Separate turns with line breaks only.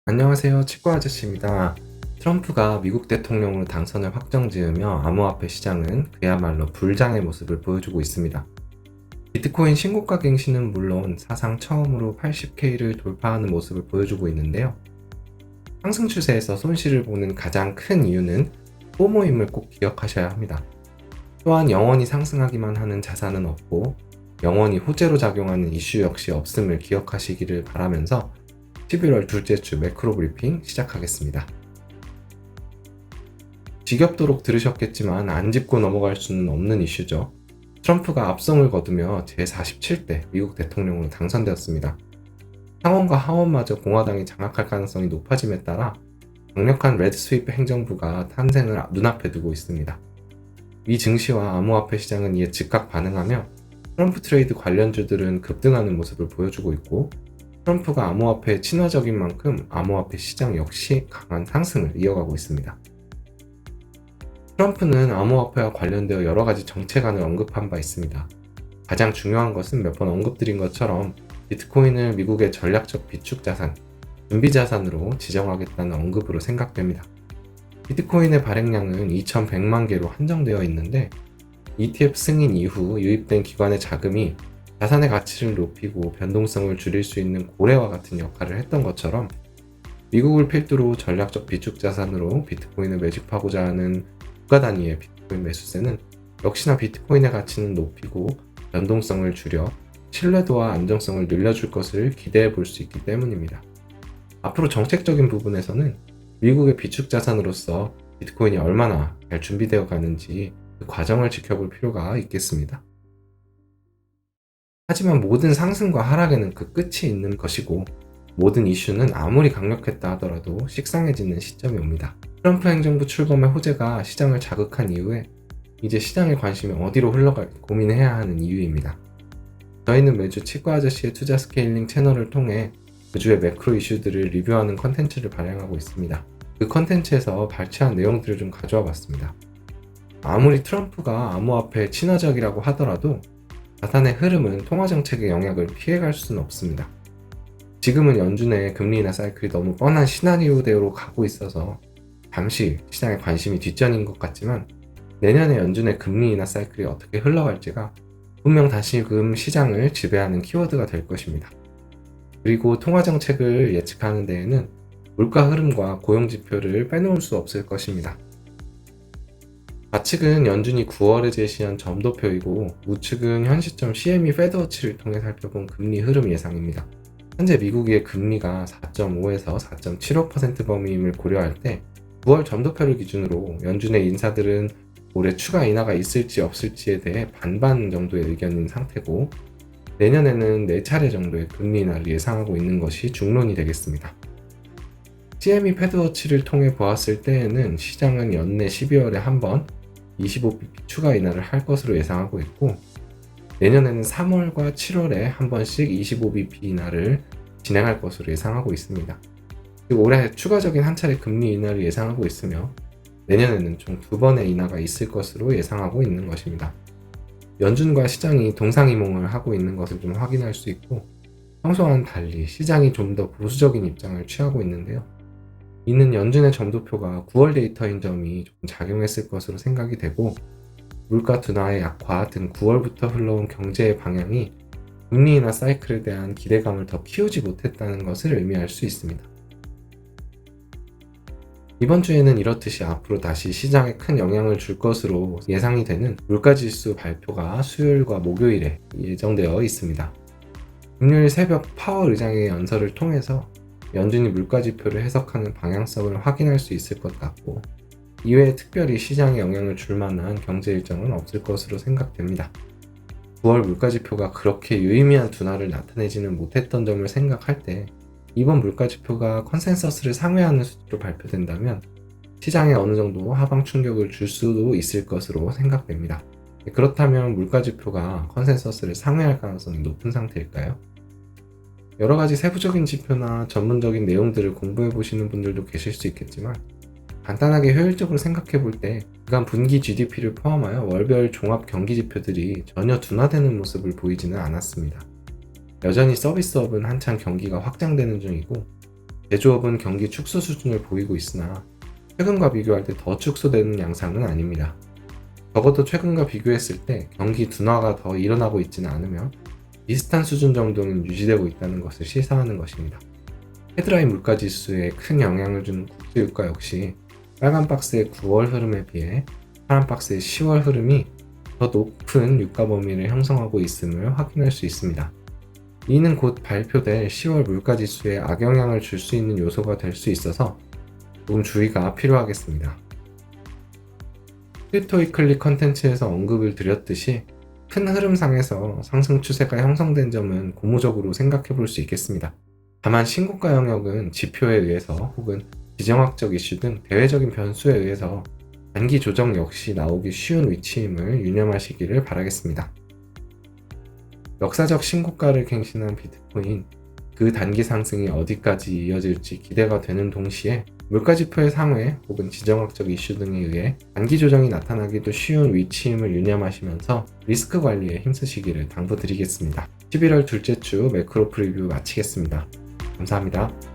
안녕하세요. 치과 아저씨입니다. 트럼프가 미국 대통령으로 당선을 확정지으며 암호화폐 시장은 그야말로 불장의 모습을 보여주고 있습니다. 비트코인 신고가 갱신은 물론 사상 처음으로 80K를 돌파하는 모습을 보여주고 있는데요. 상승 추세에서 손실을 보는 가장 큰 이유는 포모임을 꼭 기억하셔야 합니다. 또한 영원히 상승하기만 하는 자산은 없고 영원히 호재로 작용하는 이슈 역시 없음을 기억하시기를 바라면서 11월 둘째 주 매크로 브리핑 시작하겠습니다. 지겹도록 들으셨겠지만 안 짚고 넘어갈 수는 없는 이슈죠. 트럼프가 압승을 거두며 제47대 미국 대통령으로 당선되었습니다. 상원과 하원마저 공화당이 장악할 가능성이 높아짐에 따라 강력한 레드 스위프 행정부가 탄생을 눈앞에 두고 있습니다. 미 증시와 암호화폐 시장은 이에 즉각 반응하며 트럼프 트레이드 관련주들은 급등하는 모습을 보여주고 있고, 트럼프가 암호화폐에 친화적인 만큼 암호화폐 시장 역시 강한 상승을 이어가고 있습니다. 트럼프는 암호화폐와 관련되어 여러 가지 정책안을 언급한 바 있습니다. 가장 중요한 것은 몇 번 언급드린 것처럼 비트코인을 미국의 전략적 비축자산, 준비자산으로 지정하겠다는 언급으로 생각됩니다. 비트코인의 발행량은 2100만 개로 한정되어 있는데 ETF 승인 이후 유입된 기관의 자금이 자산의 가치를 높이고 변동성을 줄일 수 있는 고래와 같은 역할을 했던 것처럼 미국을 필두로 전략적 비축자산으로 비트코인을 매집하고자 하는 국가 단위의 비트코인 매수세는 역시나 비트코인의 가치는 높이고 변동성을 줄여 신뢰도와 안정성을 늘려줄 것을 기대해 볼 수 있기 때문입니다. 앞으로 정책적인 부분에서는 미국의 비축자산으로서 비트코인이 얼마나 잘 준비되어 가는지 그 과정을 지켜볼 필요가 있겠습니다. 하지만 모든 상승과 하락에는 그 끝이 있는 것이고, 모든 이슈는 아무리 강력했다 하더라도 식상해지는 시점이 옵니다. 트럼프 행정부 출범의 호재가 시장을 자극한 이후에 이제 시장의 관심이 어디로 흘러갈지 고민해야 하는 이유입니다. 저희는 매주 치과 아저씨의 투자 스케일링 채널을 통해 그 주의 매크로 이슈들을 리뷰하는 컨텐츠를 발행하고 있습니다. 그 컨텐츠에서 발췌한 내용들을 좀 가져와 봤습니다. 아무리 트럼프가 암호화폐에 친화적이라고 하더라도 자산의 흐름은 통화정책의 영향을 피해갈 수는 없습니다. 지금은 연준의 금리 인하 사이클이 너무 뻔한 시나리오대로 가고 있어서 잠시 시장의 관심이 뒷전인 것 같지만, 내년에 연준의 금리 인하 사이클이 어떻게 흘러갈지가 분명 다시금 시장을 지배하는 키워드가 될 것입니다. 그리고 통화정책을 예측하는 데에는 물가 흐름과 고용지표를 빼놓을 수 없을 것입니다. 좌측은 연준이 9월에 제시한 점도표이고, 우측은 현 시점 CME 패드워치를 통해 살펴본 금리 흐름 예상입니다. 현재 미국의 금리가 4.5에서 4.75% 범위임을 고려할 때 9월 점도표를 기준으로 연준의 인사들은 올해 추가 인하가 있을지 없을지에 대해 반반 정도의 의견인 상태고, 내년에는 4차례 정도의 금리 인하를 예상하고 있는 것이 중론이 되겠습니다. CME 패드워치를 통해 보았을 때에는 시장은 연내 12월에 한번 25bp 추가 인하를 할 것으로 예상하고 있고, 내년에는 3월과 7월에 한 번씩 25bp 인하를 진행할 것으로 예상하고 있습니다. 그리고 올해 추가적인 한 차례 금리 인하를 예상하고 있으며, 내년에는 총 2번의 인하가 있을 것으로 예상하고 있는 것입니다. 연준과 시장이 동상이몽을 하고 있는 것을 좀 확인할 수 있고, 평소와는 달리 시장이 좀 더 보수적인 입장을 취하고 있는데요. 이는 연준의 점도표가 9월 데이터인 점이 좀 작용했을 것으로 생각이 되고, 물가 둔화의 약화 등 9월부터 흘러온 경제의 방향이 금리 인하 사이클에 대한 기대감을 더 키우지 못했다는 것을 의미할 수 있습니다. 이번 주에는 이렇듯이 앞으로 다시 시장에 큰 영향을 줄 것으로 예상이 되는 물가지수 발표가 수요일과 목요일에 예정되어 있습니다. 금요일 새벽 파월 의장의 연설을 통해서 연준이 물가지표를 해석하는 방향성을 확인할 수 있을 것 같고, 이외에 특별히 시장에 영향을 줄 만한 경제 일정은 없을 것으로 생각됩니다. 9월 물가지표가 그렇게 유의미한 둔화를 나타내지는 못했던 점을 생각할 때, 이번 물가지표가 컨센서스를 상회하는 수치로 발표된다면 시장에 어느 정도 하방 충격을 줄 수도 있을 것으로 생각됩니다. 그렇다면 물가지표가 컨센서스를 상회할 가능성이 높은 상태일까요? 여러 가지 세부적인 지표나 전문적인 내용들을 공부해 보시는 분들도 계실 수 있겠지만, 간단하게 효율적으로 생각해 볼 때 그간 분기 GDP를 포함하여 월별 종합 경기 지표들이 전혀 둔화되는 모습을 보이지는 않았습니다. 여전히 서비스업은 한창 경기가 확장되는 중이고, 제조업은 경기 축소 수준을 보이고 있으나 최근과 비교할 때 더 축소되는 양상은 아닙니다. 적어도 최근과 비교했을 때 경기 둔화가 더 일어나고 있지는 않으며 비슷한 수준 정도는 유지되고 있다는 것을 시사하는 것입니다. 헤드라인 물가지수에 큰 영향을 주는 국제유가 역시 빨간 박스의 9월 흐름에 비해 파란 박스의 10월 흐름이 더 높은 유가 범위를 형성하고 있음을 확인할 수 있습니다. 이는 곧 발표될 10월 물가지수에 악영향을 줄 수 있는 요소가 될 수 있어서 조금 주의가 필요하겠습니다. 크립토위클리 컨텐츠에서 언급을 드렸듯이 큰 흐름상에서 상승 추세가 형성된 점은 고무적으로 생각해 볼 수 있겠습니다. 다만 신고가 영역은 지표에 의해서 혹은 지정학적 이슈 등 대외적인 변수에 의해서 단기 조정 역시 나오기 쉬운 위치임을 유념하시기를 바라겠습니다. 역사적 신고가를 갱신한 비트코인, 그 단기 상승이 어디까지 이어질지 기대가 되는 동시에 물가지표의 상회 혹은 지정학적 이슈 등에 의해 단기 조정이 나타나기도 쉬운 위치임을 유념하시면서 리스크 관리에 힘쓰시기를 당부드리겠습니다. 11월 둘째 주 매크로 프리뷰 마치겠습니다. 감사합니다.